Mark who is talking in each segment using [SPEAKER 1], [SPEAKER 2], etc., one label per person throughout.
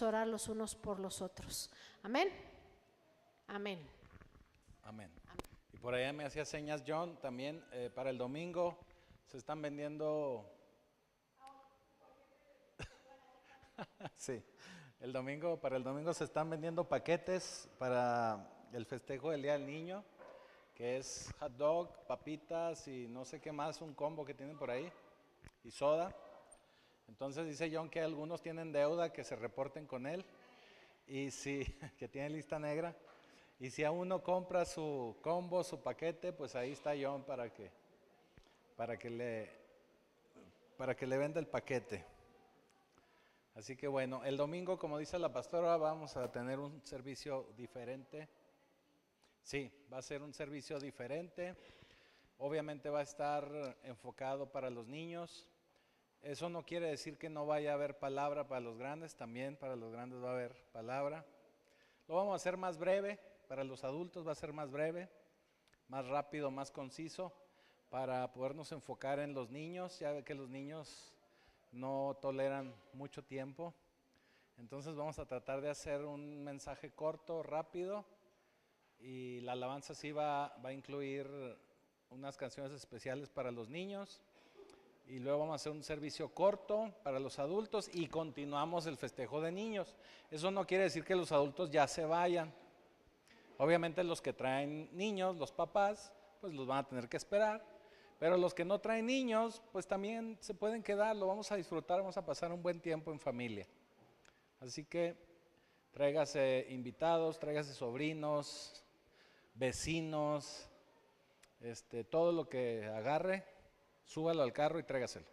[SPEAKER 1] orar los unos por los otros. Amén. Amén.
[SPEAKER 2] Amén. Y por allá me hacía señas John también, para el domingo se están vendiendo, sí, para el domingo se están vendiendo paquetes para el festejo del Día del Niño, que es hot dog, papitas y no sé qué más, un combo que tienen por ahí, y soda. Entonces dice John que algunos tienen deuda, que se reporten con él, y si, que tiene lista negra, y si a uno compra su combo, su paquete, pues ahí está John para que le venda el paquete. Así que bueno, el domingo, como dice la pastora, vamos a tener un servicio diferente. Sí, va a ser un servicio diferente. Obviamente va a estar enfocado para los niños. Eso no quiere decir que no vaya a haber palabra para los grandes, también para los grandes va a haber palabra. Lo vamos a hacer más breve, para los adultos va a ser más breve, más rápido, más conciso, para podernos enfocar en los niños. Ya ve que los niños no toleran mucho tiempo, entonces vamos a tratar de hacer un mensaje corto, rápido, y la alabanza sí va a incluir unas canciones especiales para los niños, y luego vamos a hacer un servicio corto para los adultos y continuamos el festejo de niños. Eso no quiere decir que los adultos ya se vayan. Obviamente los que traen niños, los papás, pues los van a tener que esperar, pero los que no traen niños, pues también se pueden quedar, lo vamos a disfrutar, vamos a pasar un buen tiempo en familia. Así que tráigase invitados, tráigase sobrinos, vecinos, todo lo que agarre, súbalo al carro y tráigaselo.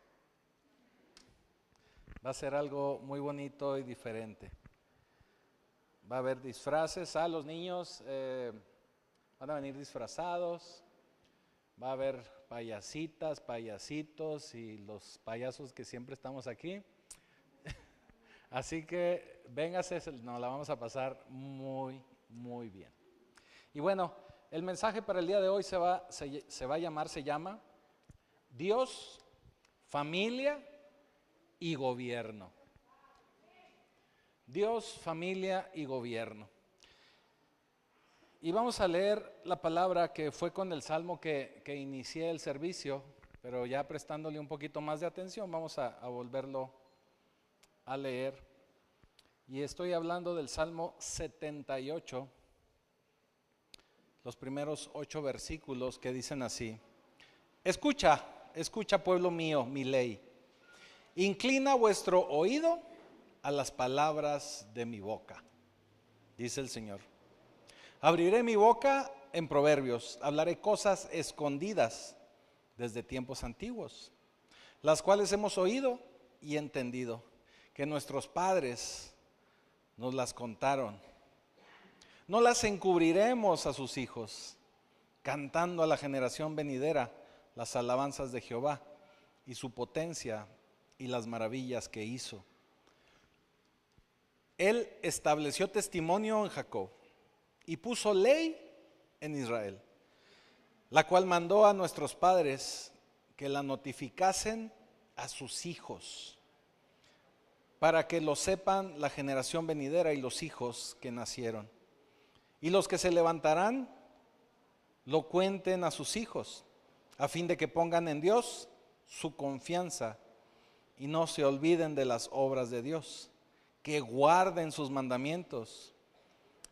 [SPEAKER 2] Va a ser algo muy bonito y diferente. Va a haber disfraces, los niños van a venir disfrazados, va a haber payasitas, payasitos y los payasos que siempre estamos aquí. Así que véngase, nos la vamos a pasar muy, muy bien. Y bueno, el mensaje para el día de hoy se llama Dios, familia y gobierno. Dios, familia y gobierno. Y vamos a leer la palabra que fue con el salmo que inicié el servicio, pero ya prestándole un poquito más de atención, vamos a volverlo a leer. Y estoy hablando del Salmo 78, los primeros 8 versículos que dicen así: Escucha, escucha pueblo mío, mi ley. Inclina vuestro oído a las palabras de mi boca, dice el Señor. Abriré mi boca en proverbios, hablaré cosas escondidas desde tiempos antiguos, las cuales hemos oído y entendido, que nuestros padres nos las contaron. No las encubriremos a sus hijos, cantando a la generación venidera las alabanzas de Jehová y su potencia y las maravillas que hizo. Él estableció testimonio en Jacob y puso ley en Israel, la cual mandó a nuestros padres que la notificasen a sus hijos, para que lo sepan la generación venidera y los hijos que nacieron. Y los que se levantarán lo cuenten a sus hijos, a fin de que pongan en Dios su confianza y no se olviden de las obras de Dios, que guarden sus mandamientos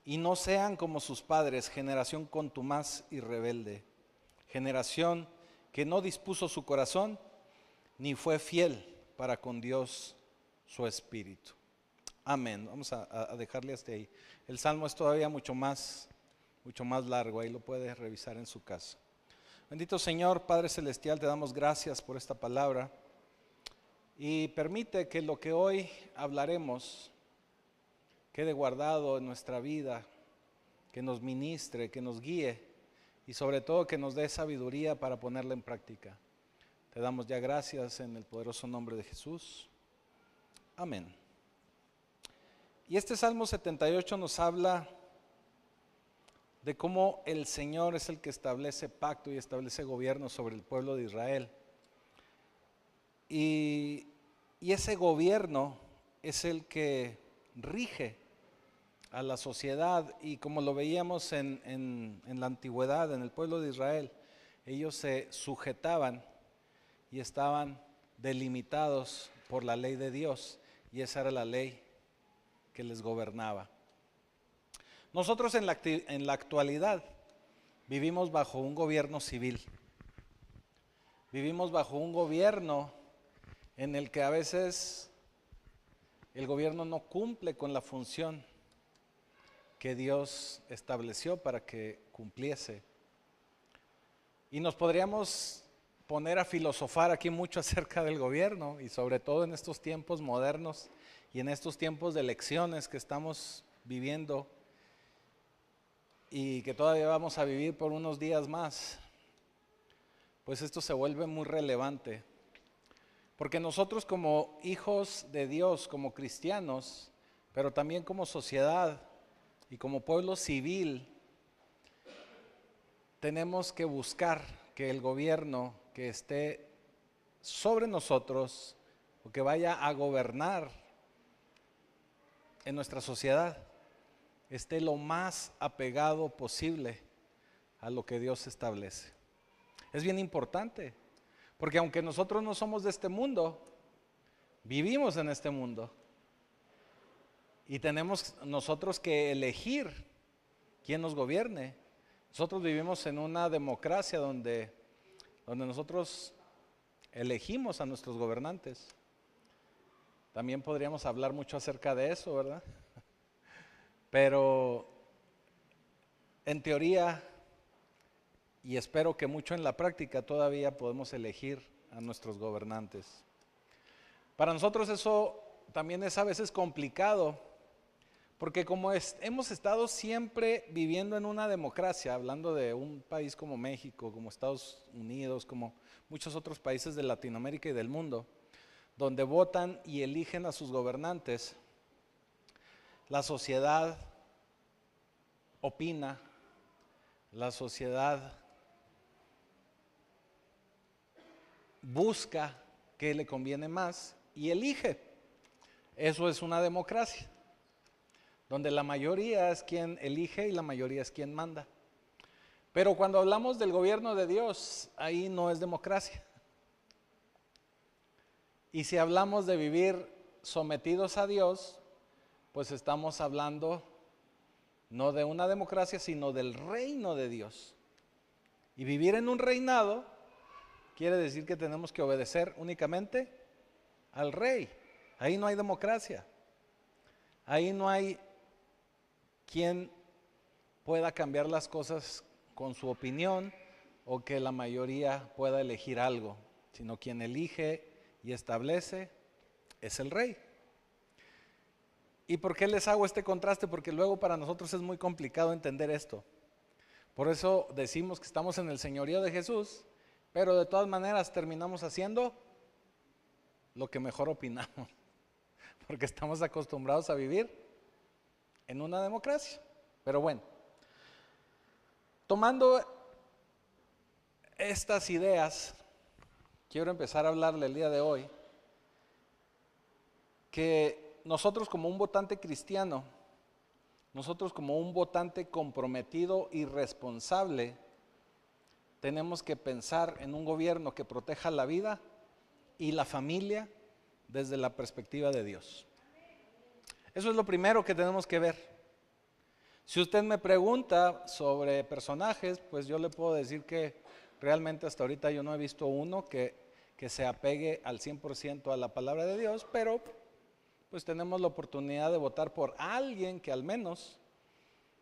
[SPEAKER 2] y no sean como sus padres, generación contumaz y rebelde, generación que no dispuso su corazón ni fue fiel para con Dios su espíritu. Amén. Vamos a dejarle hasta ahí. El salmo es todavía mucho más largo, ahí lo puede revisar en su casa. Bendito Señor, Padre Celestial, te damos gracias por esta palabra y permite que lo que hoy hablaremos quede guardado en nuestra vida, que nos ministre, que nos guíe y sobre todo que nos dé sabiduría para ponerla en práctica. Te damos ya gracias en el poderoso nombre de Jesús. Amén. Y este Salmo 78 nos habla de cómo el Señor es el que establece pacto y establece gobierno sobre el pueblo de Israel. Y ese gobierno es el que rige a la sociedad, y como lo veíamos en la antigüedad, en el pueblo de Israel, ellos se sujetaban y estaban delimitados por la ley de Dios, y esa era la ley que les gobernaba. Nosotros en la actualidad vivimos bajo un gobierno civil, vivimos bajo un gobierno en el que a veces el gobierno no cumple con la función que Dios estableció para que cumpliese. Y nos podríamos poner a filosofar aquí mucho acerca del gobierno, y sobre todo en estos tiempos modernos y en estos tiempos de elecciones que estamos viviendo y que todavía vamos a vivir por unos días más. Pues esto se vuelve muy relevante, porque nosotros como hijos de Dios, como cristianos, pero también como sociedad y como pueblo civil, tenemos que buscar que el gobierno que esté sobre nosotros o que vaya a gobernar en nuestra sociedad esté lo más apegado posible a lo que Dios establece. Es bien importante, porque aunque nosotros no somos de este mundo, vivimos en este mundo y tenemos nosotros que elegir quién nos gobierne. Nosotros vivimos en una democracia donde nosotros elegimos a nuestros gobernantes. También podríamos hablar mucho acerca de eso, ¿verdad? Pero en teoría, y espero que mucho en la práctica, todavía podemos elegir a nuestros gobernantes. Para nosotros eso también es a veces complicado, porque como hemos estado siempre viviendo en una democracia, hablando de un país como México, como Estados Unidos, como muchos otros países de Latinoamérica y del mundo, donde votan y eligen a sus gobernantes, la sociedad opina, la sociedad busca qué le conviene más y elige. Eso es una democracia, donde la mayoría es quien elige y la mayoría es quien manda. Pero cuando hablamos del gobierno de Dios, ahí no es democracia. Y si hablamos de vivir sometidos a Dios, pues estamos hablando no de una democracia, sino del reino de Dios. Y vivir en un reinado quiere decir que tenemos que obedecer únicamente al rey. Ahí no hay democracia. Ahí no hay quien pueda cambiar las cosas con su opinión o que la mayoría pueda elegir algo, sino quien elige y establece es el rey. ¿Y por qué les hago este contraste? Porque luego para nosotros es muy complicado entender esto. Por eso decimos que estamos en el señorío de Jesús, pero de todas maneras terminamos haciendo lo que mejor opinamos, porque estamos acostumbrados a vivir en una democracia. Pero bueno, tomando estas ideas, quiero empezar a hablarle el día de hoy que nosotros como un votante cristiano, nosotros como un votante comprometido y responsable, tenemos que pensar en un gobierno que proteja la vida y la familia desde la perspectiva de Dios. Eso es lo primero que tenemos que ver. Si usted me pregunta sobre personajes, pues yo le puedo decir que realmente hasta ahorita yo no he visto uno que se apegue al 100% a la palabra de Dios, pero pues tenemos la oportunidad de votar por alguien que al menos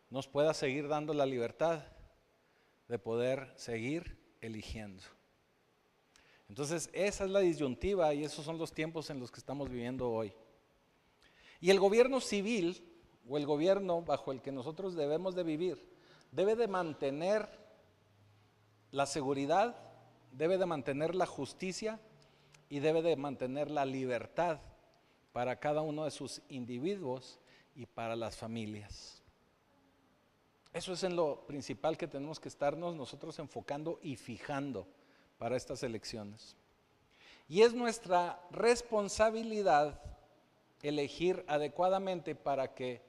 [SPEAKER 2] nos pueda seguir dando la libertad de poder seguir eligiendo. Entonces esa es la disyuntiva y esos son los tiempos en los que estamos viviendo hoy. Y el gobierno civil o el gobierno bajo el que nosotros debemos de vivir debe de mantener la seguridad, debe de mantener la justicia y debe de mantener la libertad para cada uno de sus individuos y para las familias. Eso es en lo principal que tenemos que estarnos nosotros enfocando y fijando para estas elecciones. Y es nuestra responsabilidad elegir adecuadamente para que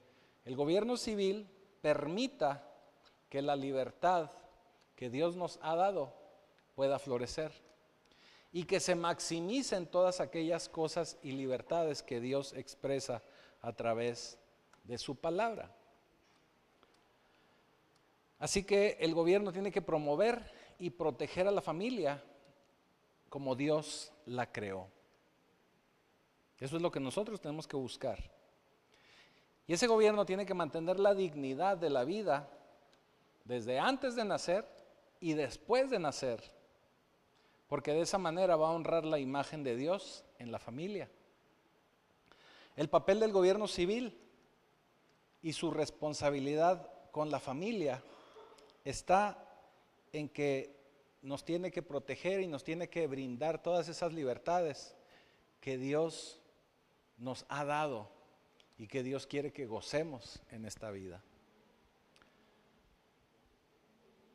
[SPEAKER 2] el gobierno civil permita que la libertad que Dios nos ha dado pueda florecer y que se maximicen todas aquellas cosas y libertades que Dios expresa a través de su palabra. Así que el gobierno tiene que promover y proteger a la familia como Dios la creó. Eso es lo que nosotros tenemos que buscar. Y ese gobierno tiene que mantener la dignidad de la vida desde antes de nacer y después de nacer, porque de esa manera va a honrar la imagen de Dios en la familia. El papel del gobierno civil y su responsabilidad con la familia está en que nos tiene que proteger y nos tiene que brindar todas esas libertades que Dios nos ha dado y que Dios quiere que gocemos en esta vida.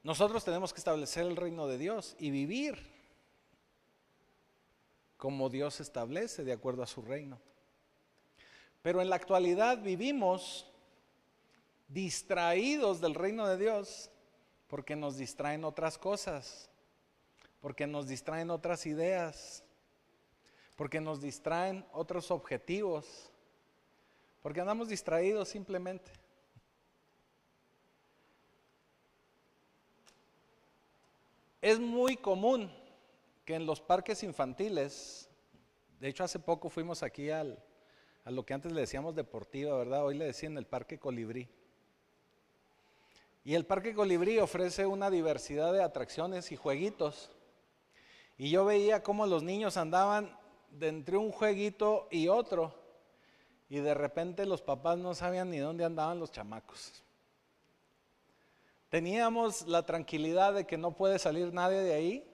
[SPEAKER 2] Nosotros tenemos que establecer el reino de Dios y vivir como Dios establece de acuerdo a su reino. Pero en la actualidad vivimos distraídos del reino de Dios porque nos distraen otras cosas, porque nos distraen otras ideas, porque nos distraen otros objetivos, porque andamos distraídos simplemente. Es muy común que en los parques infantiles, de hecho hace poco fuimos aquí a lo que antes le decíamos deportiva, ¿verdad? Hoy le decían el Parque Colibrí. Y el Parque Colibrí ofrece una diversidad de atracciones y jueguitos. Y yo veía cómo los niños andaban de entre un jueguito y otro, y de repente los papás no sabían ni dónde andaban los chamacos. Teníamos la tranquilidad de que no puede salir nadie de ahí,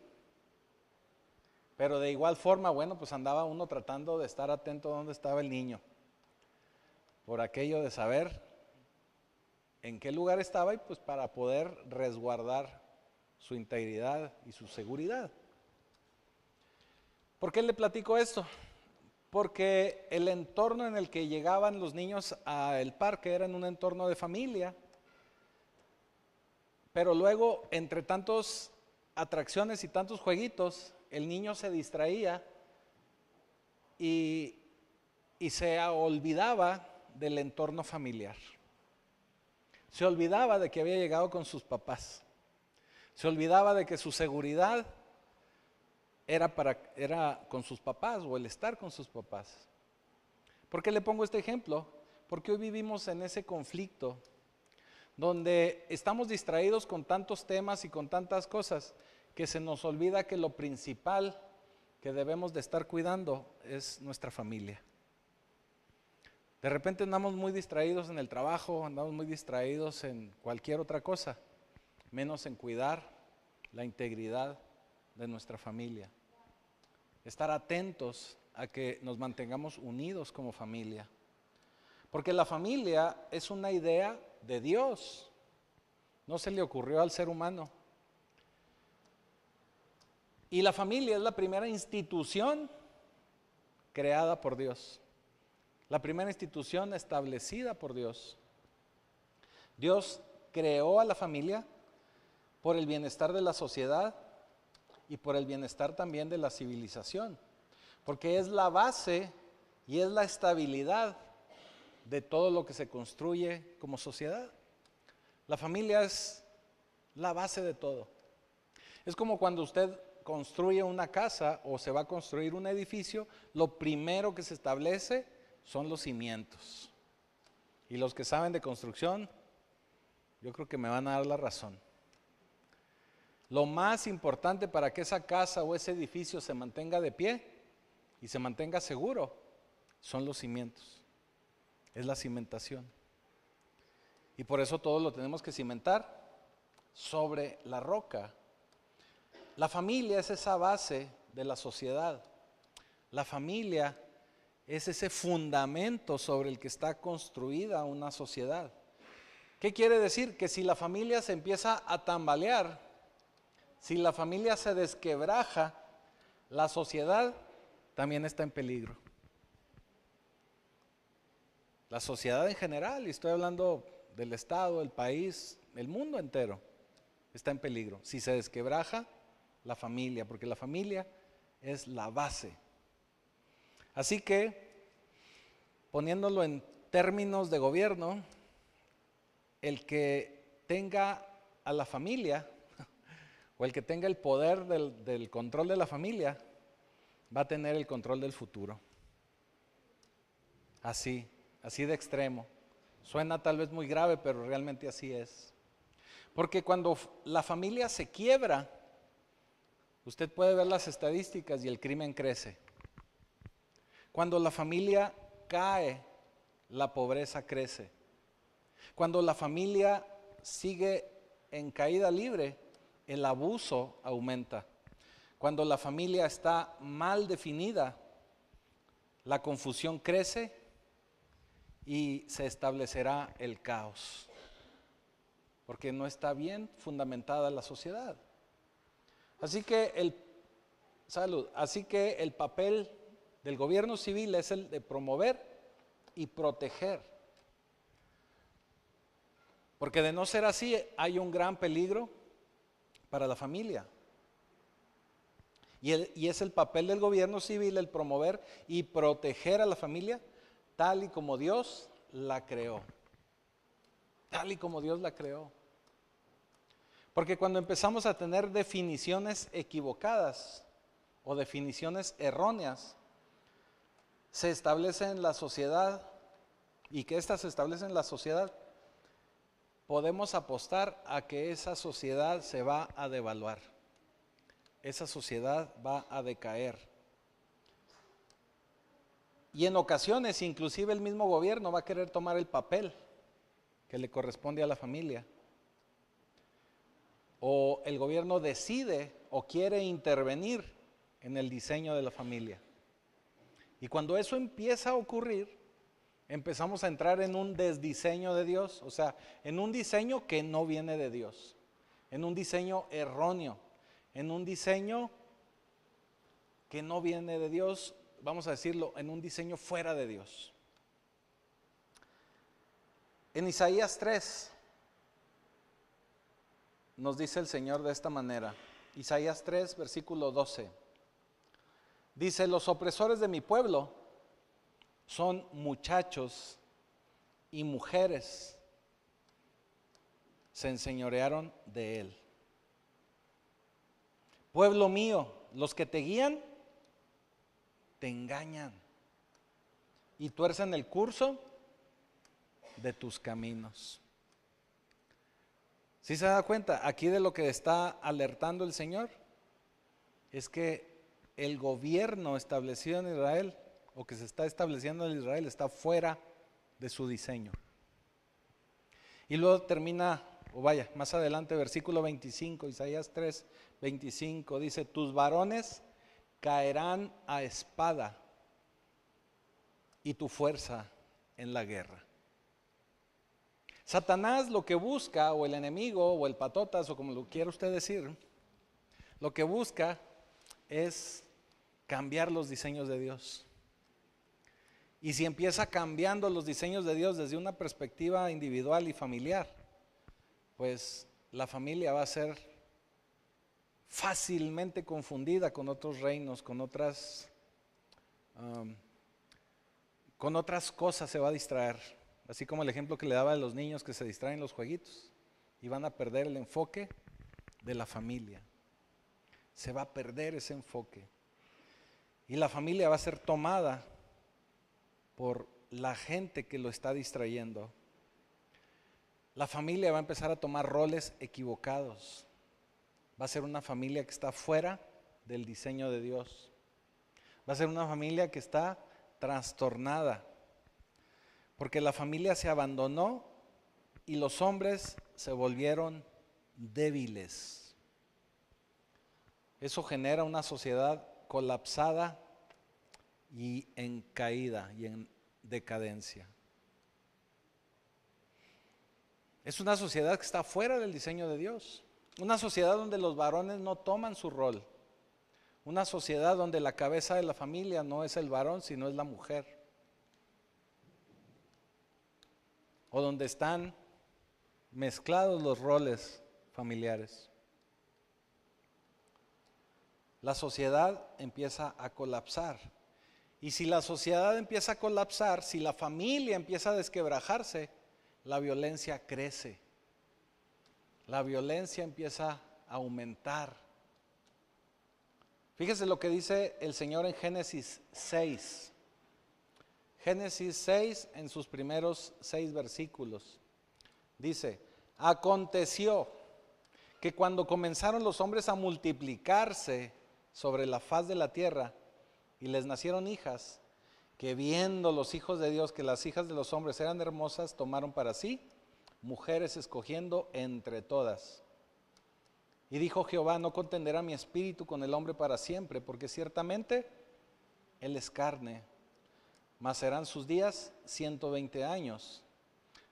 [SPEAKER 2] pero de igual forma, bueno, pues andaba uno tratando de estar atento a dónde estaba el niño, por aquello de saber en qué lugar estaba y pues para poder resguardar su integridad y su seguridad. ¿Por qué le platico esto? Porque el entorno en el que llegaban los niños al parque era en un entorno de familia, pero luego entre tantas atracciones y tantos jueguitos, el niño se distraía y se olvidaba del entorno familiar. Se olvidaba de que había llegado con sus papás. Se olvidaba de que su seguridad era con sus papás o el estar con sus papás. ¿Por qué le pongo este ejemplo? Porque hoy vivimos en ese conflicto donde estamos distraídos con tantos temas y con tantas cosas que se nos olvida que lo principal que debemos de estar cuidando es nuestra familia. De repente andamos muy distraídos en el trabajo, andamos muy distraídos en cualquier otra cosa, menos en cuidar la integridad de nuestra familia. Estar atentos a que nos mantengamos unidos como familia. Porque la familia es una idea de Dios, no se le ocurrió al ser humano. Y la familia es la primera institución creada por Dios, la primera institución establecida por Dios. Dios creó a la familia por el bienestar de la sociedad y por el bienestar también de la civilización, porque es la base y es la estabilidad de todo lo que se construye como sociedad. La familia es la base de todo. Es como cuando usted construye una casa o se va a construir un edificio, lo primero que se establece son los cimientos. Y los que saben de construcción, yo creo que me van a dar la razón. Lo más importante para que esa casa o ese edificio se mantenga de pie y se mantenga seguro son los cimientos. Es la cimentación. Y por eso todo lo tenemos que cimentar sobre la roca. La familia es esa base de la sociedad. La familia es ese fundamento sobre el que está construida una sociedad. ¿Qué quiere decir? Que si la familia se empieza a tambalear, si la familia se desquebraja, la sociedad también está en peligro. la sociedad en general, y estoy hablando del Estado, el país, el mundo entero, está en peligro. Si se desquebraja la familia, porque la familia es la base. Así que, poniéndolo en términos de gobierno, el que tenga a la familia, o el que tenga el poder del control de la familia, va a tener el control del futuro. Así de extremo. Suena tal vez muy grave, pero realmente así es. Porque cuando la familia se quiebra, usted puede ver las estadísticas y el crimen crece. Cuando la familia cae, la pobreza crece. Cuando la familia sigue en caída libre, el abuso aumenta. Cuando la familia está mal definida, la confusión crece y se establecerá el caos, porque no está bien fundamentada la sociedad. Así que el papel del gobierno civil es el de promover y proteger, porque de no ser así hay un gran peligro para la familia. Y es el papel del gobierno civil el promover y proteger a la familia tal y como Dios la creó. Tal y como Dios la creó. Porque cuando empezamos a tener definiciones equivocadas o definiciones erróneas, se establece en la sociedad, y que éstas se establecen en la sociedad, podemos apostar a que esa sociedad se va a devaluar. Esa sociedad va a decaer. Y en ocasiones, inclusive el mismo gobierno va a querer tomar el papel que le corresponde a la familia. O el gobierno decide o quiere intervenir en el diseño de la familia. Y cuando eso empieza a ocurrir, empezamos a entrar en un desdiseño de Dios, o sea, en un diseño que no viene de Dios, en un diseño erróneo, en un diseño que no viene de Dios, vamos a decirlo, en un diseño fuera de Dios. En Isaías 3 nos dice el Señor de esta manera, Isaías 3, versículo 12, dice: los opresores de mi pueblo son muchachos y mujeres, se enseñorearon de él. Pueblo mío, los que te guían, te engañan y tuercen el curso de tus caminos. ¿Sí se da cuenta? Aquí de lo que está alertando el Señor es que el gobierno establecido en Israel, o que se está estableciendo en Israel, está fuera de su diseño. Y luego termina, más adelante, versículo 25, Isaías 3, 25, dice: tus varones caerán a espada y tu fuerza en la guerra. Satanás lo que busca, o el enemigo, o el patotas, o como lo quiera usted decir, lo que busca es cambiar los diseños de Dios. Y si empieza cambiando los diseños de Dios desde una perspectiva individual y familiar, pues la familia va a ser fácilmente confundida con otros reinos, con otras cosas se va a distraer. Así como el ejemplo que le daba de los niños que se distraen los jueguitos y van a perder el enfoque de la familia. Se va a perder ese enfoque. Y la familia va a ser tomada por la gente que lo está distrayendo. La familia va a empezar a tomar roles equivocados. Va a ser una familia que está fuera del diseño de Dios. Va a ser una familia que está trastornada, porque la familia se abandonó y los hombres se volvieron débiles. Eso genera una sociedad colapsada y en caída y en decadencia. Es una sociedad que está fuera del diseño de Dios. Una sociedad donde los varones no toman su rol. Una sociedad donde la cabeza de la familia no es el varón, sino es la mujer. o donde están mezclados los roles familiares. La sociedad empieza a colapsar. Y si la sociedad empieza a colapsar, si la familia empieza a desquebrajarse, la violencia crece. La violencia empieza a aumentar. Fíjese lo que dice el Señor en Génesis 6. Génesis 6, en sus primeros 6 versículos. Dice: aconteció que cuando comenzaron los hombres a multiplicarse sobre la faz de la tierra, y les nacieron hijas, que viendo los hijos de Dios que las hijas de los hombres eran hermosas, tomaron para sí mujeres, escogiendo entre todas. Y dijo Jehová: no contenderá mi espíritu con el hombre para siempre, porque ciertamente él es carne, mas serán sus días 120 años.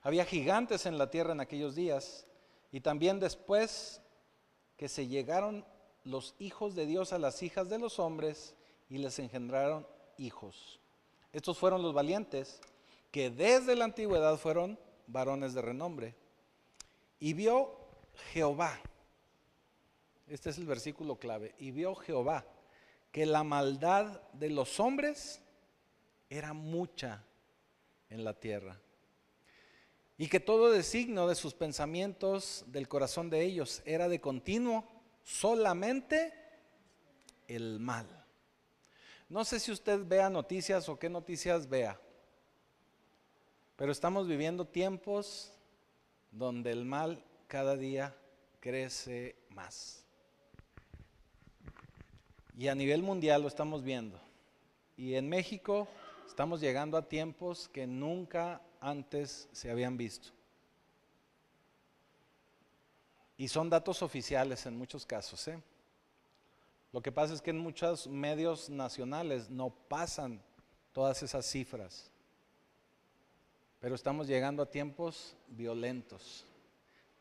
[SPEAKER 2] Había gigantes en la tierra en aquellos días, y también después que se llegaron los hijos de Dios a las hijas de los hombres, y les engendraron hijos. Estos fueron los valientes, que desde la antigüedad fueron varones de renombre. Y vio Jehová, este es el versículo clave, y vio Jehová que la maldad de los hombres era mucha en la tierra, y que todo designio de sus pensamientos del corazón de ellos era de continuo solamente el mal. No sé si usted vea noticias o qué noticias vea, pero estamos viviendo tiempos donde el mal cada día crece más. Y a nivel mundial lo estamos viendo. Y en México estamos llegando a tiempos que nunca antes se habían visto. Y son datos oficiales en muchos casos, ¿eh? Lo que pasa es que en muchos medios nacionales no pasan todas esas cifras. Pero estamos llegando a tiempos violentos,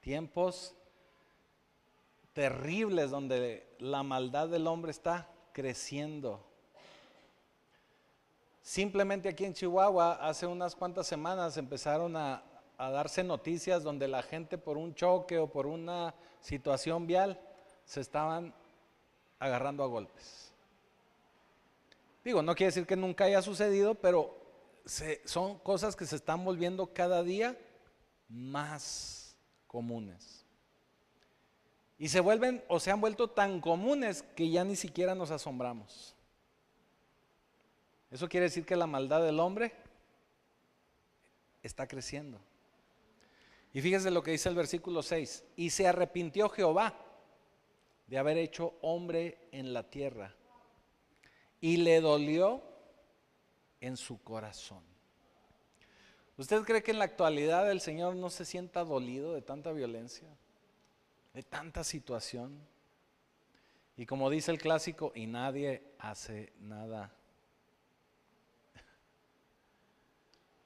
[SPEAKER 2] tiempos terribles donde la maldad del hombre está creciendo. Simplemente aquí en Chihuahua, hace unas cuantas semanas empezaron a darse noticias donde la gente, por un choque o por una situación vial, se estaban agarrando a golpes. Digo, no quiere decir que nunca haya sucedido, pero son cosas que se están volviendo cada día más comunes. Y se vuelven o se han vuelto tan comunes que ya ni siquiera nos asombramos. Eso quiere decir que la maldad del hombre está creciendo. Y fíjese lo que dice el versículo 6. Y se arrepintió Jehová de haber hecho hombre en la tierra, y le dolió en su corazón. ¿Usted cree que en la actualidad el Señor no se sienta dolido de tanta violencia, de tanta situación? Y como dice el clásico, y nadie hace nada.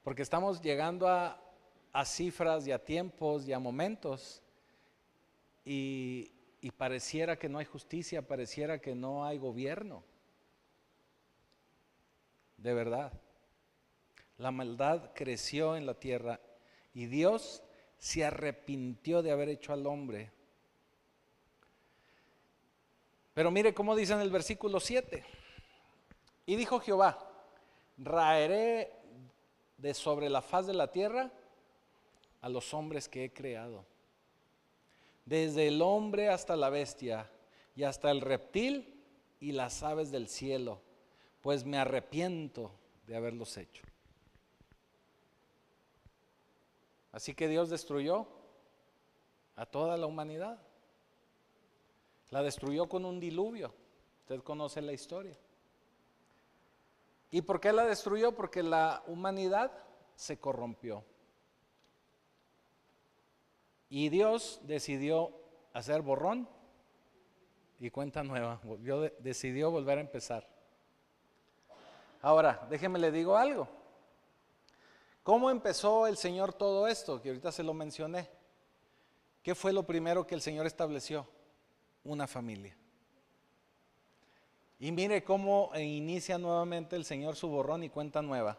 [SPEAKER 2] Porque estamos llegando a cifras y a tiempos y a momentos y pareciera que no hay justicia, pareciera que no hay gobierno. De verdad, la maldad creció en la tierra y Dios se arrepintió de haber hecho al hombre. Pero mire cómo dice en el versículo 7. Y dijo Jehová: raeré de sobre la faz de la tierra a los hombres que he creado, desde el hombre hasta la bestia, y hasta el reptil y las aves del cielo, pues me arrepiento de haberlos hecho. Así que Dios destruyó a toda la humanidad. La destruyó con un diluvio. Usted conoce la historia. ¿Y por qué la destruyó? Porque la humanidad se corrompió. Y Dios decidió hacer borrón y cuenta nueva. Decidió volver a empezar. Ahora, déjeme le digo algo. ¿Cómo empezó el Señor todo esto? Que ahorita se lo mencioné. ¿Qué fue lo primero que el Señor estableció? Una familia. Y mire cómo inicia nuevamente el Señor su borrón y cuenta nueva.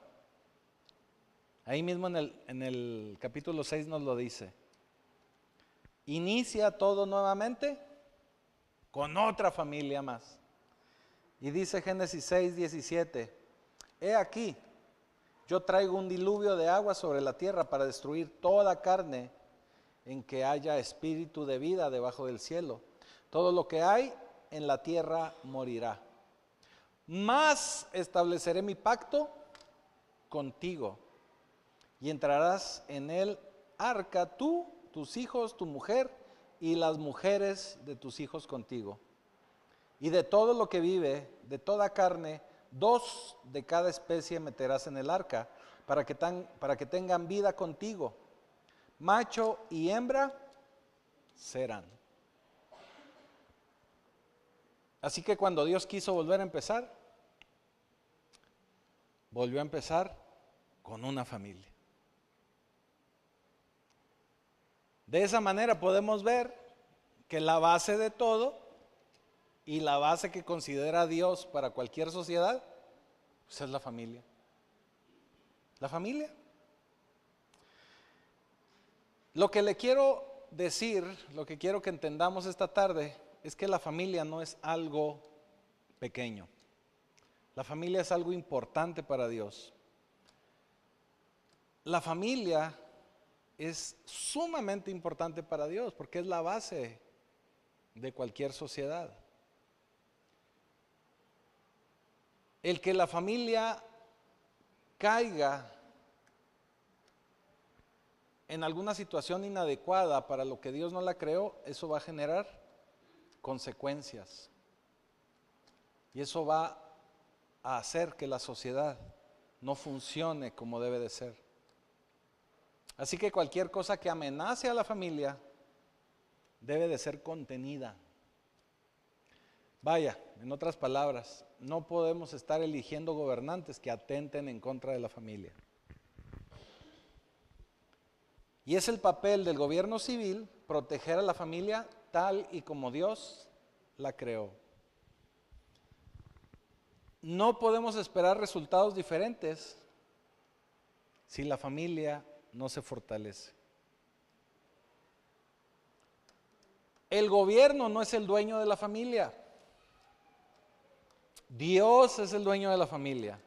[SPEAKER 2] Ahí mismo en el capítulo 6 nos lo dice. Inicia todo nuevamente con otra familia más. Y dice Génesis 6:17, he aquí, yo traigo un diluvio de agua sobre la tierra para destruir toda carne en que haya espíritu de vida debajo del cielo. Todo lo que hay en la tierra morirá. Mas estableceré mi pacto contigo y entrarás en el arca tú, tus hijos, tu mujer y las mujeres de tus hijos contigo. Y de todo lo que vive, de toda carne, 2 de cada especie meterás en el arca para que tengan vida contigo. Macho y hembra serán. Así que cuando Dios quiso volver a empezar, volvió a empezar con una familia. De esa manera podemos ver que la base de todo y la base que considera Dios para cualquier sociedad, pues es la familia. La familia. Lo que le quiero decir, lo que quiero que entendamos esta tarde, es que la familia no es algo pequeño. La familia es algo importante para Dios. La familia es sumamente importante para Dios porque es la base de cualquier sociedad. El que la familia caiga en alguna situación inadecuada para lo que Dios no la creó, eso va a generar consecuencias. Y eso va a hacer que la sociedad no funcione como debe de ser. Así que cualquier cosa que amenace a la familia debe de ser contenida. Vaya, en otras palabras, no podemos estar eligiendo gobernantes que atenten en contra de la familia. Y es el papel del gobierno civil proteger a la familia tal y como Dios la creó. No podemos esperar resultados diferentes si la familia no se fortalece. El gobierno no es el dueño de la familia. Dios es el dueño de la familia.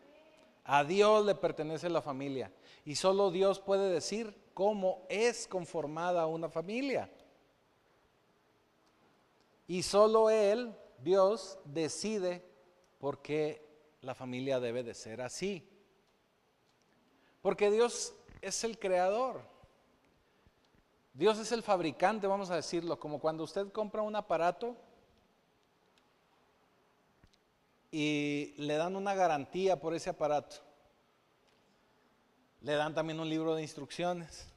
[SPEAKER 2] A Dios le pertenece la familia. Y solo Dios puede decir cómo es conformada una familia. Y solo Él, Dios, decide por qué la familia debe de ser así. Porque Dios es el creador. Dios es el fabricante, vamos a decirlo, como cuando usted compra un aparato y le dan una garantía por ese aparato. Le dan también un libro de instrucciones.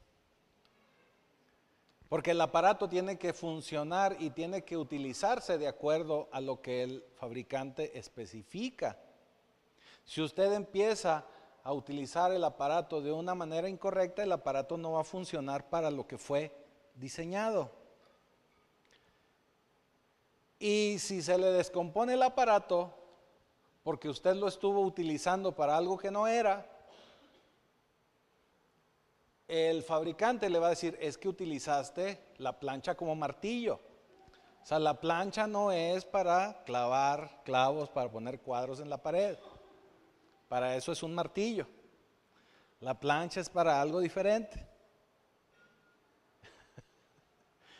[SPEAKER 2] Porque el aparato tiene que funcionar y tiene que utilizarse de acuerdo a lo que el fabricante especifica. Si usted empieza a utilizar el aparato de una manera incorrecta, el aparato no va a funcionar para lo que fue diseñado. Y si se le descompone el aparato porque usted lo estuvo utilizando para algo que no era, el fabricante le va a decir, es que utilizaste la plancha como martillo. O sea, la plancha no es para clavar clavos, para poner cuadros en la pared. Para eso es un martillo. La plancha es para algo diferente.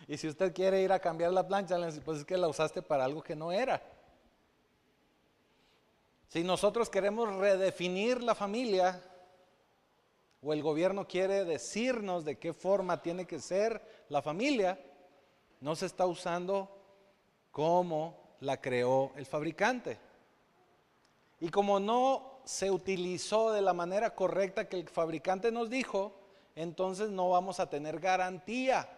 [SPEAKER 2] Y si usted quiere ir a cambiar la plancha, le dice, pues es que la usaste para algo que no era. Si nosotros queremos redefinir la familia, o el gobierno quiere decirnos de qué forma tiene que ser la familia, no se está usando como la creó el fabricante. Y como no se utilizó de la manera correcta que el fabricante nos dijo, entonces no vamos a tener garantía.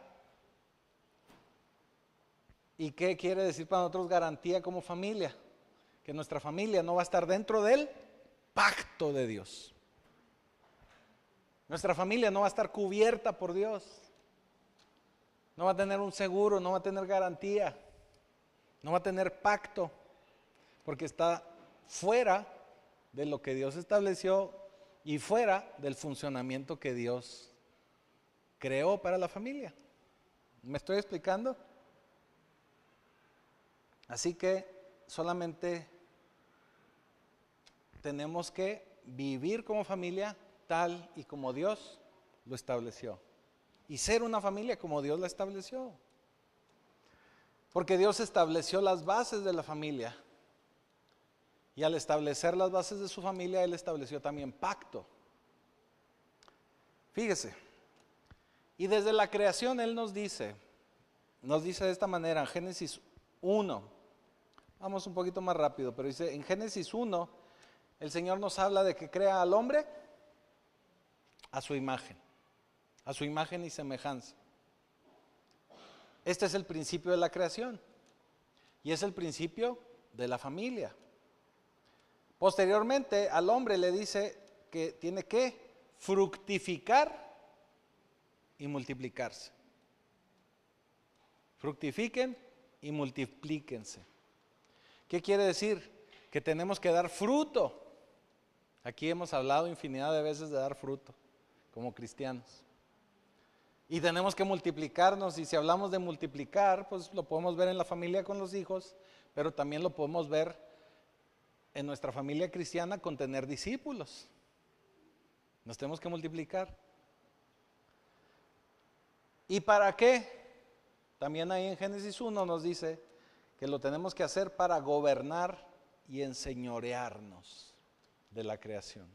[SPEAKER 2] ¿Y qué quiere decir para nosotros garantía como familia? Que nuestra familia no va a estar dentro del pacto de Dios. Nuestra familia no va a estar cubierta por Dios. No va a tener un seguro, no va a tener garantía, no va a tener pacto, porque está fuera de lo que Dios estableció y fuera del funcionamiento que Dios creó para la familia. ¿Me estoy explicando? Así que solamente tenemos que vivir como familia tal y como Dios lo estableció. Y ser una familia como Dios la estableció. Porque Dios estableció las bases de la familia. Y al establecer las bases de su familia, Él estableció también pacto. Fíjese. Y desde la creación Él nos dice de esta manera en Génesis 1. Vamos un poquito más rápido, pero dice en Génesis 1, el Señor nos habla de que crea al hombre a su imagen y semejanza. Este es el principio de la creación y es el principio de la familia. Posteriormente al hombre le dice que tiene que fructificar y multiplicarse. Fructifiquen y multiplíquense. ¿Qué quiere decir? Que tenemos que dar fruto. Aquí hemos hablado infinidad de veces de dar fruto como cristianos. Y tenemos que multiplicarnos, y si hablamos de multiplicar, pues lo podemos ver en la familia con los hijos, pero también lo podemos ver en nuestra familia cristiana con tener discípulos. Nos tenemos que multiplicar. ¿Y para qué? También ahí en Génesis 1 nos dice que lo tenemos que hacer para gobernar y enseñorearnos de la creación.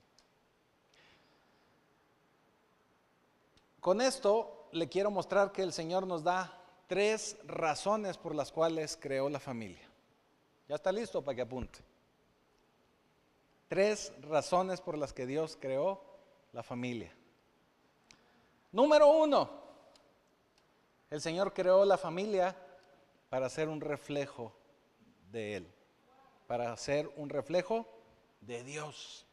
[SPEAKER 2] Con esto le quiero mostrar que el Señor nos da 3 razones por las cuales creó la familia. ¿Ya está listo para que apunte? 3 razones por las que Dios creó la familia. Número 1, el Señor creó la familia para ser un reflejo de Él, para ser un reflejo de Dios.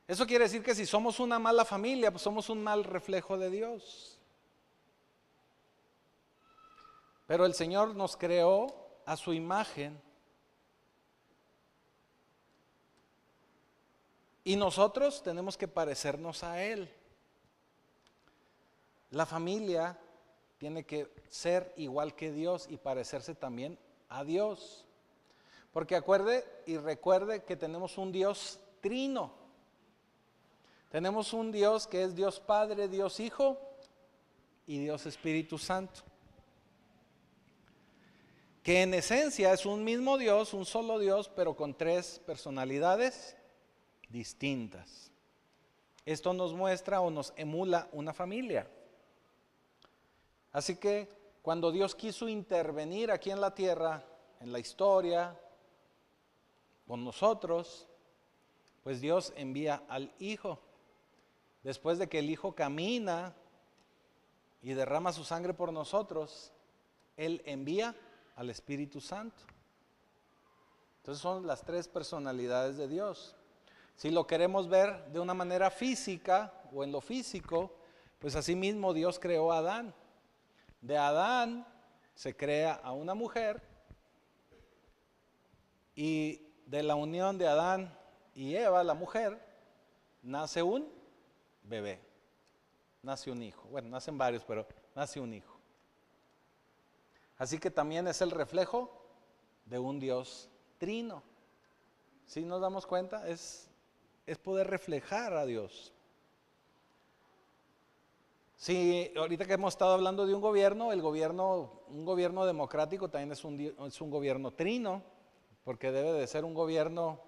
[SPEAKER 2] Eso quiere decir que si somos una mala familia, pues somos un mal reflejo de Dios. Pero el Señor nos creó a su imagen y nosotros tenemos que parecernos a Él. La familia tiene que ser igual que Dios y parecerse también a Dios. Porque acuerde y recuerde que tenemos un Dios trino. Tenemos un Dios que es Dios Padre, Dios Hijo y Dios Espíritu Santo. Que en esencia es un mismo Dios, un solo Dios, pero con 3 personalidades distintas. Esto nos muestra o nos emula una familia. Así que cuando Dios quiso intervenir aquí en la tierra, en la historia, con nosotros, pues Dios envía al Hijo. Después de que el Hijo camina y derrama su sangre por nosotros, Él envía al Espíritu Santo. Entonces son las 3 personalidades de Dios. Si lo queremos ver de una manera física o en lo físico, pues así mismo Dios creó a Adán. De Adán se crea a una mujer y de la unión de Adán y Eva, la mujer, nace un bebé, nace un hijo. Bueno, nacen varios, pero nace un hijo. Así que también es el reflejo de un Dios trino. ¿Sí nos damos cuenta? Es poder reflejar a Dios. Sí, ahorita que hemos estado hablando de un gobierno democrático también es un gobierno trino, porque debe de ser un gobierno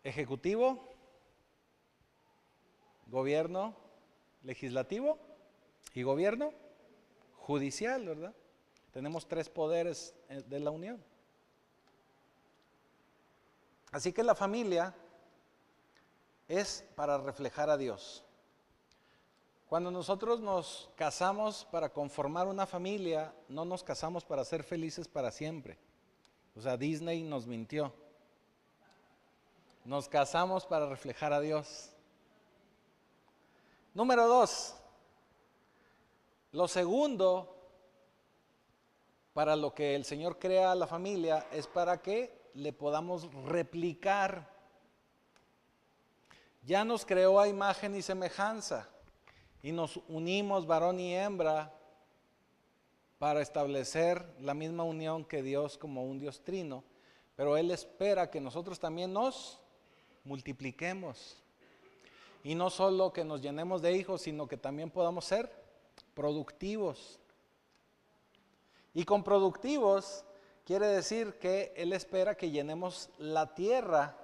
[SPEAKER 2] ejecutivo, gobierno legislativo y gobierno judicial, ¿verdad? Tenemos 3 poderes de la unión. Así que la familia es para reflejar a Dios. Cuando nosotros nos casamos para conformar una familia, no nos casamos para ser felices para siempre. O sea, Disney nos mintió. Nos casamos para reflejar a Dios. Número 2, lo segundo para lo que el Señor crea a la familia es para que le podamos replicar. ya nos creó a imagen y semejanza y nos unimos varón y hembra para establecer la misma unión que Dios como un Dios trino, pero Él espera que nosotros también nos multipliquemos y no solo que nos llenemos de hijos, sino que también podamos ser productivos. Y con productivos quiere decir que Él espera que llenemos la tierra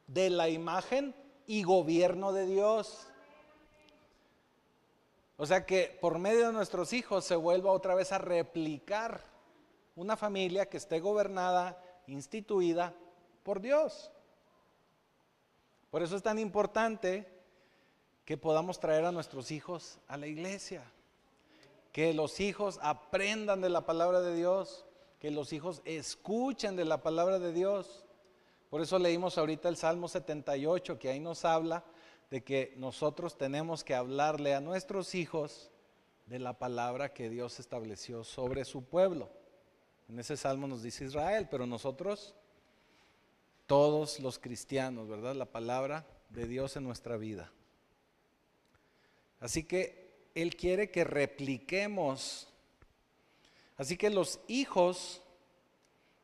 [SPEAKER 2] de la imagen y gobierno de Dios. O sea que por medio de nuestros hijos se vuelva otra vez a replicar una familia que esté gobernada, instituida por Dios. Por eso es tan importante que podamos traer a nuestros hijos a la iglesia, que los hijos aprendan de la palabra de Dios, que los hijos escuchen de la palabra de Dios. Por eso leímos ahorita el Salmo 78, que ahí nos habla de que nosotros tenemos que hablarle a nuestros hijos de la palabra que Dios estableció sobre su pueblo. En ese salmo nos dice Israel, pero nosotros, todos los cristianos, ¿verdad? La palabra de Dios en nuestra vida. Así que Él quiere que repliquemos. Así que los hijos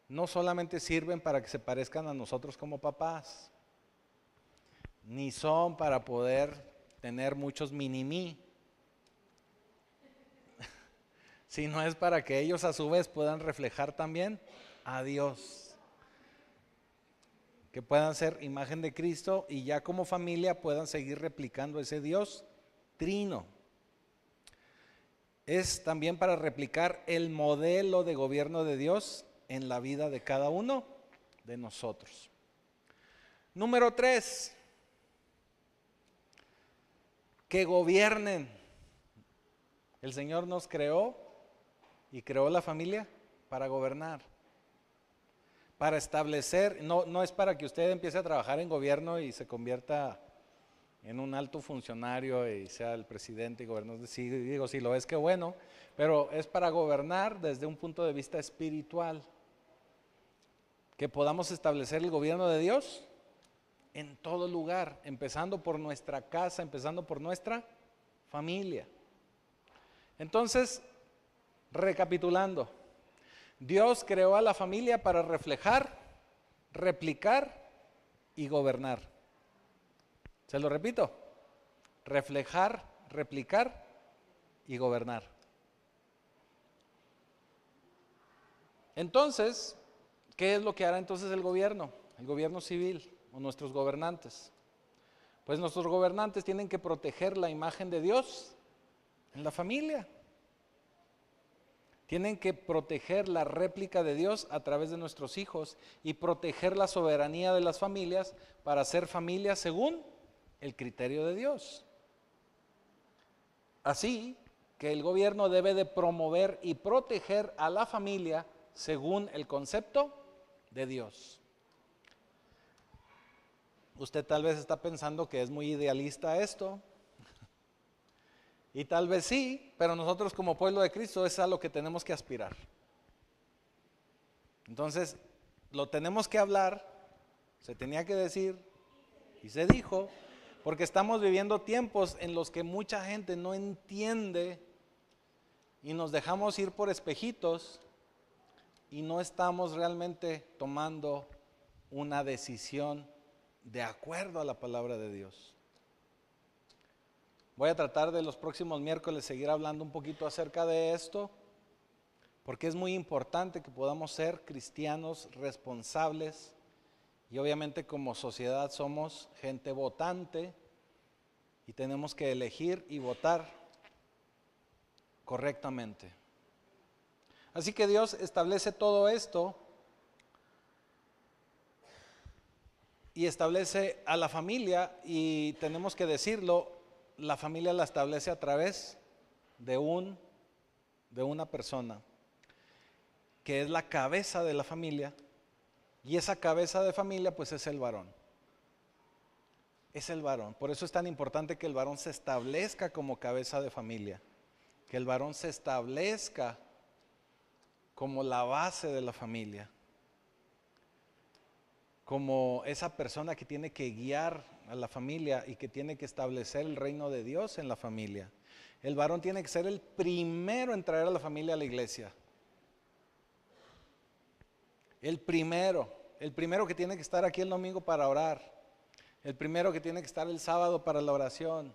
[SPEAKER 2] no solamente sirven para que se parezcan a nosotros como papás, ni son para poder tener muchos mini-mí, sino es para que ellos a su vez puedan reflejar también a Dios, que puedan ser imagen de Cristo y ya como familia puedan seguir replicando ese Dios trino. Es también para replicar el modelo de gobierno de Dios en la vida de cada uno de nosotros. Número 3, que gobiernen. El Señor nos creó y creó la familia para gobernar, para establecer, no es para que usted empiece a trabajar en gobierno y se convierta en un alto funcionario y sea el presidente y gobernador. Sí, digo, si lo es, que bueno, pero es para gobernar desde un punto de vista espiritual, que podamos establecer el gobierno de Dios en todo lugar, empezando por nuestra casa, empezando por nuestra familia. Entonces, recapitulando, Dios creó a la familia para reflejar, replicar y gobernar. Se lo repito, reflejar, replicar y gobernar. Entonces, ¿qué es lo que hará entonces el gobierno civil o nuestros gobernantes? Pues nuestros gobernantes tienen que proteger la imagen de Dios en la familia. Tienen que proteger la réplica de Dios a través de nuestros hijos y proteger la soberanía de las familias para ser familias según el criterio de Dios. Así que el gobierno debe de promover y proteger a la familia según el concepto de Dios. Usted tal vez está pensando que es muy idealista esto, y tal vez sí, pero nosotros como pueblo de Cristo es a lo que tenemos que aspirar. Entonces, lo tenemos que hablar, se tenía que decir y se dijo, porque estamos viviendo tiempos en los que mucha gente no entiende y nos dejamos ir por espejitos y no estamos realmente tomando una decisión de acuerdo a la palabra de Dios. Voy a tratar de los próximos miércoles seguir hablando un poquito acerca de esto, porque es muy importante que podamos ser cristianos responsables y obviamente como sociedad somos gente votante y tenemos que elegir y votar correctamente. Así que Dios establece todo esto y establece a la familia, y tenemos que decirlo, la familia la establece a través de una persona que es la cabeza de la familia, y esa cabeza de familia pues es el varón. Es el varón. Por eso es tan importante que el varón se establezca como cabeza de familia, que el varón se establezca como la base de la familia. como esa persona que tiene que guiar a la familia y que tiene que establecer el reino de Dios en la familia. El varón tiene que ser el primero en traer a la familia a la iglesia. El primero que tiene que estar aquí el domingo para orar. El primero que tiene que estar el sábado para la oración.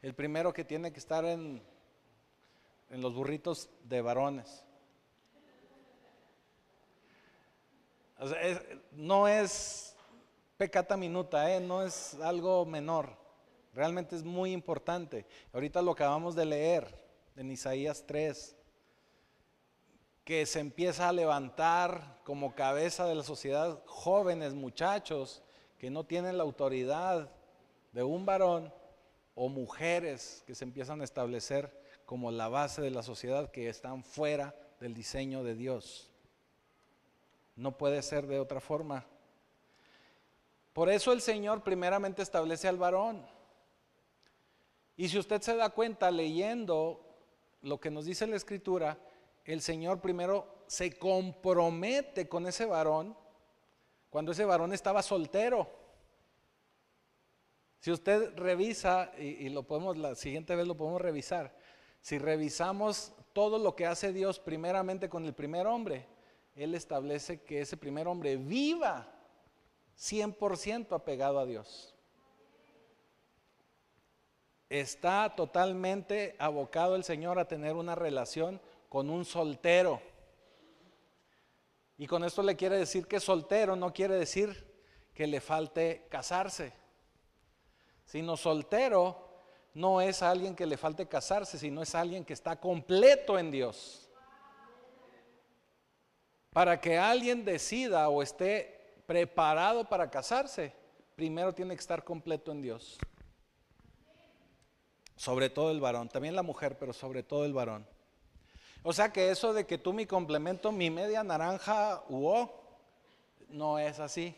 [SPEAKER 2] El primero que tiene que estar en los burritos de varones. O sea, no es peccata minuta, no es algo menor. Realmente es muy importante. Ahorita lo acabamos de leer en Isaías 3, que se empieza a levantar como cabeza de la sociedad jóvenes, muchachos que no tienen la autoridad de un varón, o mujeres que se empiezan a establecer como la base de la sociedad, que están fuera del diseño de Dios. No puede ser de otra forma. Por eso el Señor primeramente establece al varón. Y si usted se da cuenta leyendo lo que nos dice la Escritura, el Señor primero se compromete con ese varón cuando ese varón estaba soltero. Si usted revisa, y lo podemos, la siguiente vez lo podemos revisar, si revisamos todo lo que hace Dios primeramente con el primer hombre, Él establece que ese primer hombre viva 100% apegado a Dios. Está totalmente abocado el Señor a tener una relación con un soltero. Y con esto le quiere decir que soltero no quiere decir que le falte casarse, sino soltero no es alguien que le falte casarse, sino es alguien que está completo en Dios. Para que alguien decida o esté preparado para casarse, primero tiene que estar completo en Dios. Sobre todo el varón, también la mujer, pero sobre todo el varón. O sea que eso de que tú mi complemento, mi media naranja, no es así.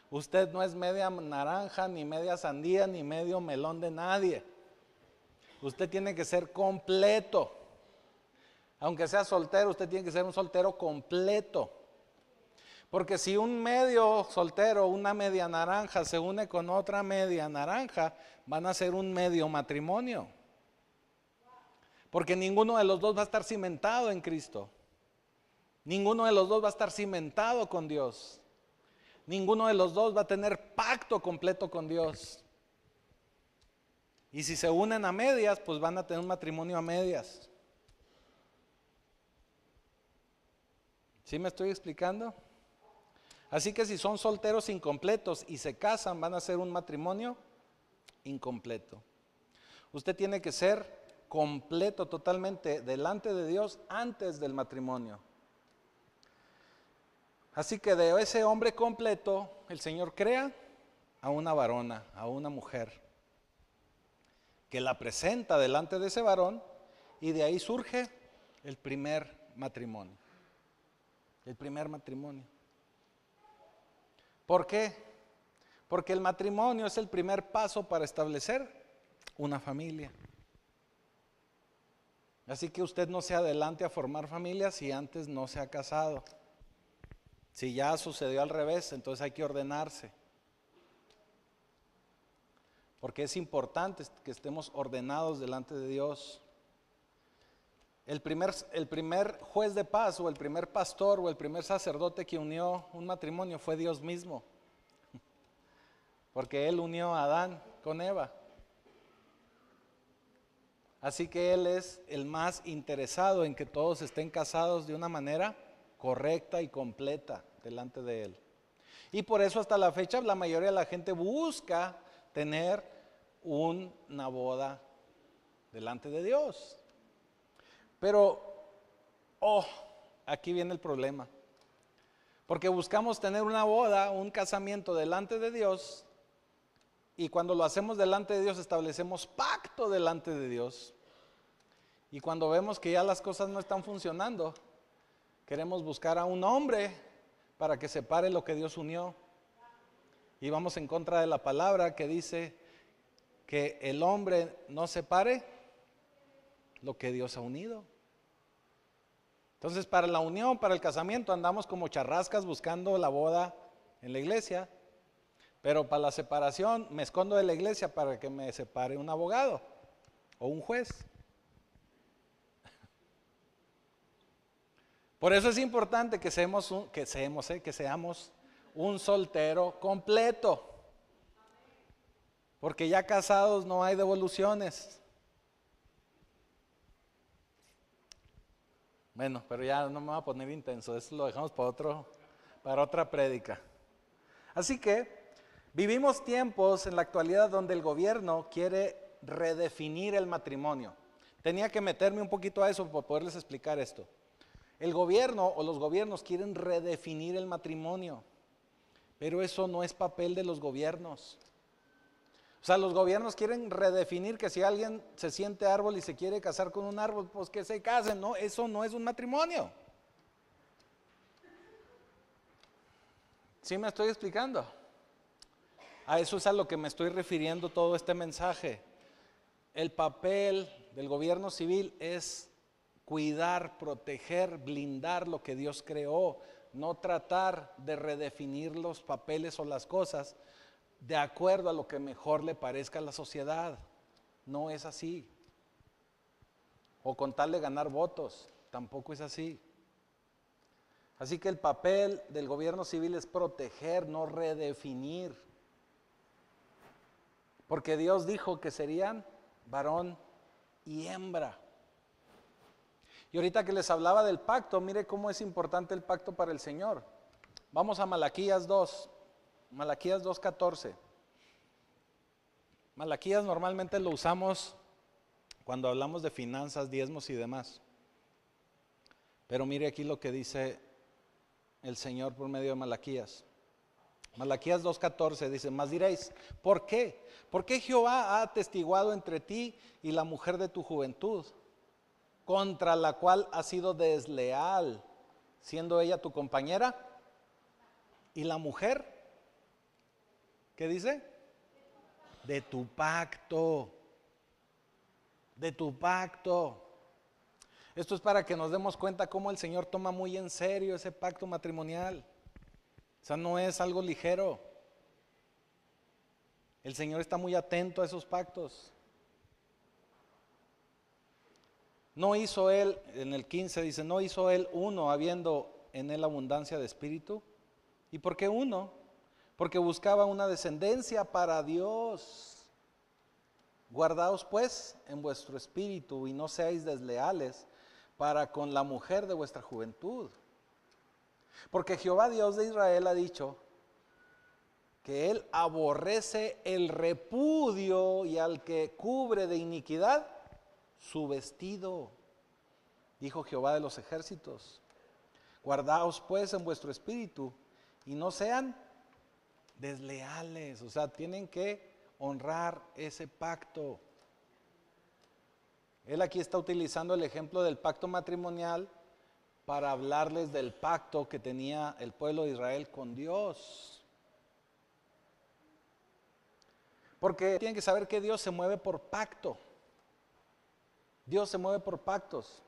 [SPEAKER 2] Usted no es media naranja, ni media sandía, ni medio melón de nadie. Usted tiene que ser completo. Aunque sea soltero, usted tiene que ser un soltero completo. Porque si un medio soltero, una media naranja, se une con otra media naranja, van a ser un medio matrimonio. Porque ninguno de los dos va a estar cimentado en Cristo. Ninguno de los dos va a estar cimentado con Dios. Ninguno de los dos va a tener pacto completo con Dios. Y si se unen a medias, pues van a tener un matrimonio a medias. ¿Sí me estoy explicando? Así que si son solteros incompletos y se casan, van a ser un matrimonio incompleto. Usted tiene que ser completo totalmente delante de Dios antes del matrimonio. Así que de ese hombre completo, el Señor crea a una varona, a una mujer, que la presenta delante de ese varón, y de ahí surge el primer matrimonio. El primer matrimonio. ¿Por qué? Porque el matrimonio es el primer paso para establecer una familia. Así que usted no se adelante a formar familia si antes no se ha casado. Si ya sucedió al revés, entonces hay que ordenarse. Porque es importante que estemos ordenados delante de Dios. El primer juez de paz, o el primer pastor, o el primer sacerdote que unió un matrimonio fue Dios mismo. Porque Él unió a Adán con Eva. Así que Él es el más interesado en que todos estén casados de una manera correcta y completa delante de Él. Y por eso hasta la fecha la mayoría de la gente busca tener una boda delante de Dios. Pero, aquí viene el problema. Porque buscamos tener una boda, un casamiento delante de Dios, y cuando lo hacemos delante de Dios establecemos pacto delante de Dios. Y cuando vemos que ya las cosas no están funcionando, queremos buscar a un hombre para que separe lo que Dios unió. Y vamos en contra de la palabra que dice que el hombre no separe lo que Dios ha unido. Entonces, para la unión, para el casamiento, andamos como charrascas buscando la boda en la iglesia, pero para la separación me escondo de la iglesia para que me separe un abogado o un juez. Por eso es importante que seamos un soltero completo. Porque ya casados no hay devoluciones. Bueno, pero ya no me voy a poner intenso, eso lo dejamos para otra prédica. Así que vivimos tiempos en la actualidad donde el gobierno quiere redefinir el matrimonio. Tenía que meterme un poquito a eso para poderles explicar esto. El gobierno o los gobiernos quieren redefinir el matrimonio, pero eso no es papel de los gobiernos. O sea, los gobiernos quieren redefinir que si alguien se siente árbol y se quiere casar con un árbol, pues que se casen, ¿no? Eso no es un matrimonio. ¿Sí me estoy explicando? A eso es a lo que me estoy refiriendo todo este mensaje. El papel del gobierno civil es cuidar, proteger, blindar lo que Dios creó, no tratar de redefinir los papeles o las cosas de acuerdo a lo que mejor le parezca a la sociedad. No es así. O con tal de ganar votos, tampoco es así. Así que el papel del gobierno civil es proteger, no redefinir. Porque Dios dijo que serían varón y hembra. Y ahorita que les hablaba del pacto, mire cómo es importante el pacto para el Señor. Vamos a Malaquías 2, Malaquías 2:14. Malaquías normalmente lo usamos cuando hablamos de finanzas, diezmos y demás. Pero mire aquí lo que dice el Señor por medio de Malaquías. Malaquías 2:14 dice: mas diréis, ¿por qué? ¿Por qué Jehová ha atestiguado entre ti y la mujer de tu juventud, contra la cual has sido desleal, siendo ella tu compañera? ¿Y la mujer? ¿Qué dice? De tu pacto. De tu pacto. Esto es para que nos demos cuenta cómo el Señor toma muy en serio ese pacto matrimonial. O sea, no es algo ligero. El Señor está muy atento a esos pactos. No hizo Él, en el 15 dice, no hizo Él uno habiendo en Él abundancia de espíritu. ¿Y por qué uno? Porque buscaba una descendencia para Dios. Guardaos pues en vuestro espíritu y no seáis desleales para con la mujer de vuestra juventud. Porque Jehová Dios de Israel ha dicho que Él aborrece el repudio y al que cubre de iniquidad su vestido. Dijo Jehová de los ejércitos. Guardaos pues en vuestro espíritu y no sean desleales. O sea, tienen que honrar ese pacto. Él aquí está utilizando el ejemplo del pacto matrimonial para hablarles del pacto que tenía el pueblo de Israel con Dios. Porque tienen que saber que Dios se mueve por pacto. Dios se mueve por pactos.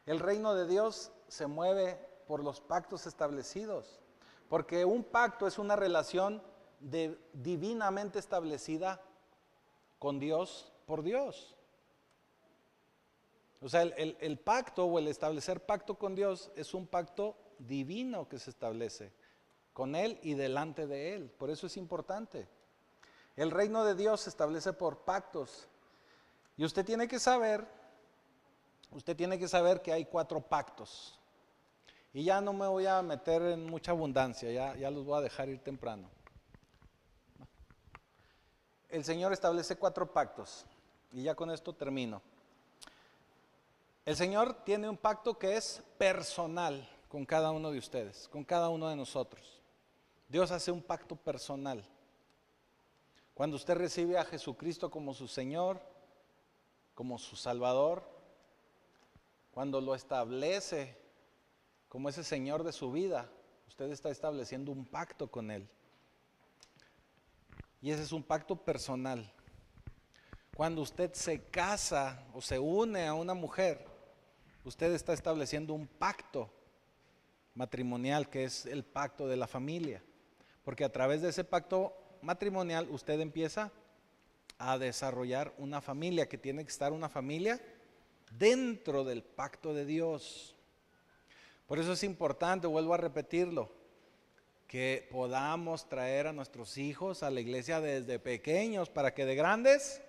[SPEAKER 2] El reino de Dios se mueve por los pactos establecidos. Porque un pacto es una relación divinamente establecida con Dios, por Dios. O sea, el pacto o el establecer pacto con Dios es un pacto divino que se establece con Él y delante de Él. Por eso es importante. El reino de Dios se establece por pactos. Y usted tiene que saber que hay 4 pactos. Y ya no me voy a meter en mucha abundancia, ya los voy a dejar ir temprano. El Señor establece 4 pactos. Y ya con esto termino. El Señor tiene un pacto que es personal con cada uno de ustedes, con cada uno de nosotros. Dios hace un pacto personal. Cuando usted recibe a Jesucristo como su Señor, como su Salvador, cuando lo establece como ese Señor de su vida, usted está estableciendo un pacto con Él. Y ese es un pacto personal. Cuando usted se casa o se une a una mujer, usted está estableciendo un pacto matrimonial que es el pacto de la familia. porque a través de ese pacto matrimonial usted empieza a desarrollar una familia, que tiene que estar una familia dentro del pacto de Dios. Por eso es importante, vuelvo a repetirlo, que podamos traer a nuestros hijos a la iglesia desde pequeños, para que de grandes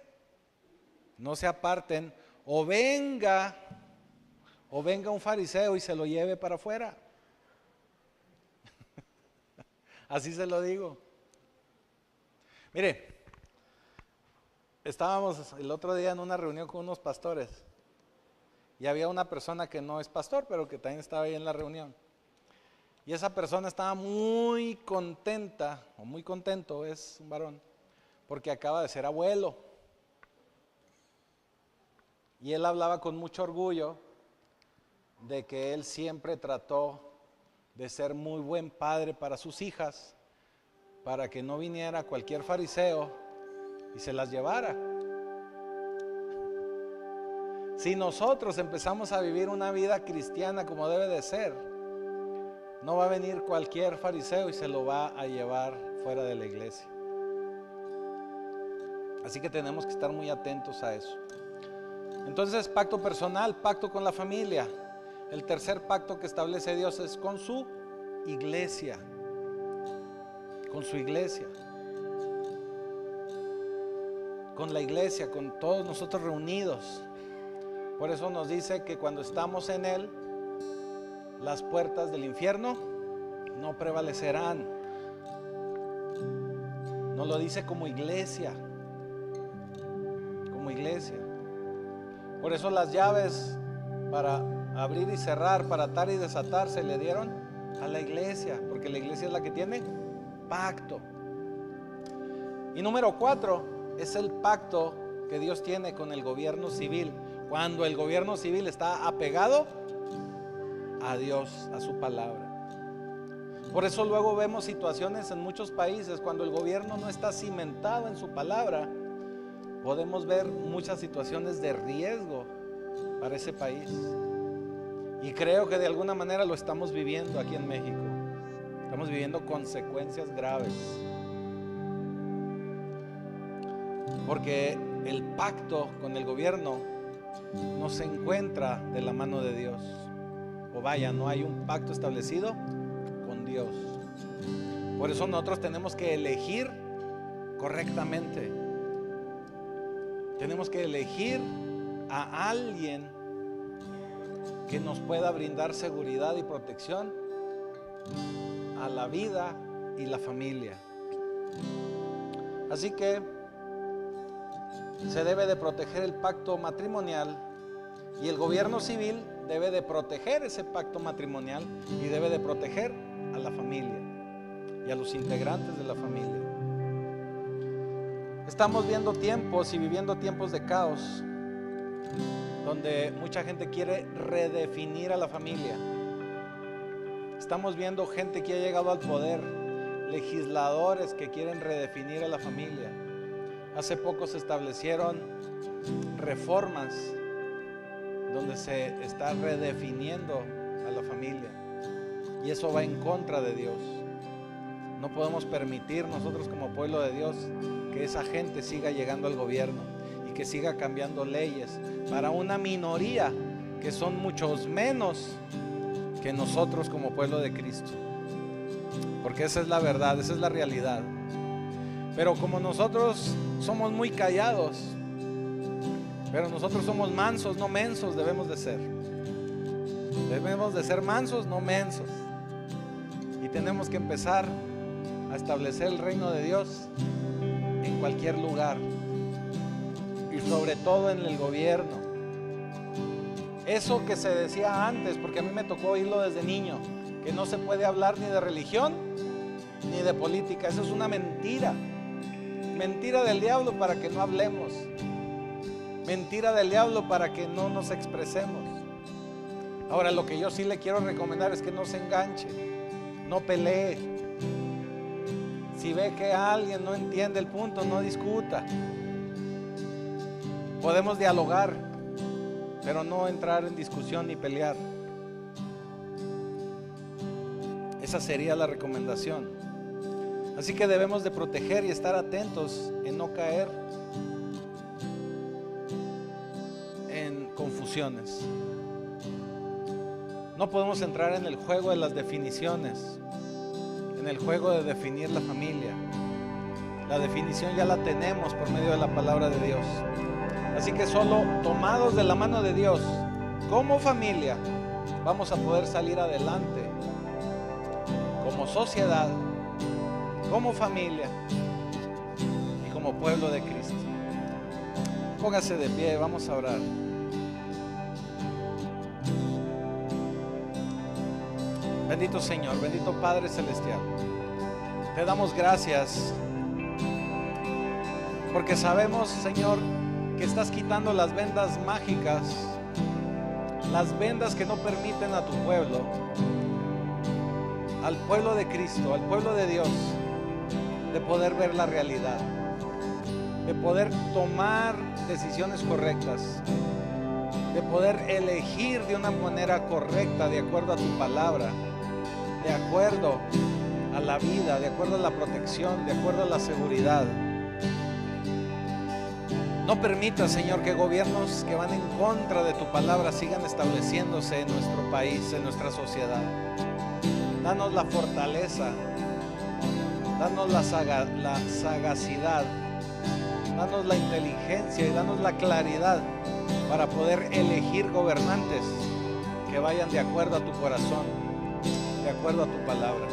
[SPEAKER 2] no se aparten, o venga un fariseo y se lo lleve para afuera. Así se lo digo. Mire, estábamos el otro día en una reunión con unos pastores y había una persona que no es pastor, pero que también estaba ahí en la reunión. Y esa persona estaba muy contenta, o muy contento, es un varón, porque acaba de ser abuelo. Y él hablaba con mucho orgullo de que él siempre trató de ser muy buen padre para sus hijas, para que no viniera cualquier fariseo y se las llevara. Si nosotros empezamos a vivir una vida cristiana como debe de ser, no va a venir cualquier fariseo y se lo va a llevar fuera de la iglesia. Así que tenemos que estar muy atentos a eso. Entonces, pacto personal, pacto con la familia. El tercer pacto que establece Dios es con su iglesia. Con su iglesia. Con la iglesia, con todos nosotros reunidos. Por eso nos dice que cuando estamos en Él, las puertas del infierno no prevalecerán. Nos lo dice como iglesia. Como iglesia. Por eso las llaves para abrir y cerrar, para atar y desatar, se le dieron a la iglesia, porque la iglesia es la que tiene pacto. Y número 4 es el pacto que Dios tiene con el gobierno civil, cuando el gobierno civil está apegado a Dios, a su palabra. Por eso luego vemos situaciones en muchos países, cuando el gobierno no está cimentado en su palabra, podemos ver muchas situaciones de riesgo para ese país. Y creo que de alguna manera lo estamos viviendo aquí en México. Estamos viviendo consecuencias graves. Porque el pacto con el gobierno no se encuentra de la mano de Dios. O vaya, no hay un pacto establecido con Dios. Por eso nosotros tenemos que elegir correctamente. Tenemos que elegir a alguien que nos pueda brindar seguridad y protección a la vida y la familia. Así que se debe de proteger el pacto matrimonial y el gobierno civil debe de proteger ese pacto matrimonial y debe de proteger a la familia y a los integrantes de la familia. Estamos viendo tiempos y viviendo tiempos de caos, donde mucha gente quiere redefinir a la familia. Estamos viendo gente que ha llegado al poder, legisladores que quieren redefinir a la familia. Hace poco se establecieron reformas donde se está redefiniendo a la familia, y eso va en contra de Dios. No podemos permitir nosotros como pueblo de Dios que esa gente siga llegando al gobierno y que siga cambiando leyes para una minoría que son muchos menos que nosotros como pueblo de Cristo. Porque esa es la verdad, esa es la realidad. Pero como nosotros somos muy callados, pero nosotros somos mansos, no mensos, debemos de ser. Debemos de ser mansos, no mensos. Y tenemos que empezar a establecer el reino de Dios en cualquier lugar, y sobre todo en el gobierno. Eso que se decía antes, porque a mí me tocó oírlo desde niño, que no se puede hablar ni de religión ni de política. Eso es una mentira. Mentira del diablo para que no hablemos. Mentira del diablo para que no nos expresemos. Ahora, lo que yo sí le quiero recomendar es que no se enganche, no pelee. Si ve que alguien no entiende el punto, no discuta. Podemos dialogar, pero no entrar en discusión ni pelear. Esa sería la recomendación. Así que debemos de proteger y estar atentos en no caer en confusiones. No podemos entrar en el juego de las definiciones, en el juego de definir la familia. La definición ya la tenemos por medio de la palabra de Dios. Así que solo tomados de la mano de Dios, como familia, vamos a poder salir adelante, como sociedad, como familia y como pueblo de Cristo. Póngase de pie, vamos a orar. Bendito Señor, bendito Padre Celestial, te damos gracias porque sabemos, Señor, que estás quitando las vendas mágicas, las vendas que no permiten a tu pueblo, al pueblo de Cristo, al pueblo de Dios, de poder ver la realidad, de poder tomar decisiones correctas, de poder elegir de una manera correcta, de acuerdo a tu palabra, de acuerdo a la vida, de acuerdo a la protección, de acuerdo a la seguridad. No permita, Señor, que gobiernos que van en contra de tu palabra sigan estableciéndose en nuestro país, en nuestra sociedad. Danos la fortaleza, danos la sagacidad, danos la inteligencia y danos la claridad para poder elegir gobernantes que vayan de acuerdo a tu corazón, de acuerdo a tu palabra.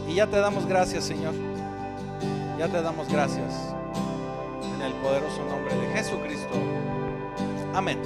[SPEAKER 2] Y ya te damos gracias, Señor. Ya te damos gracias. En el poderoso nombre de Jesucristo. Amén.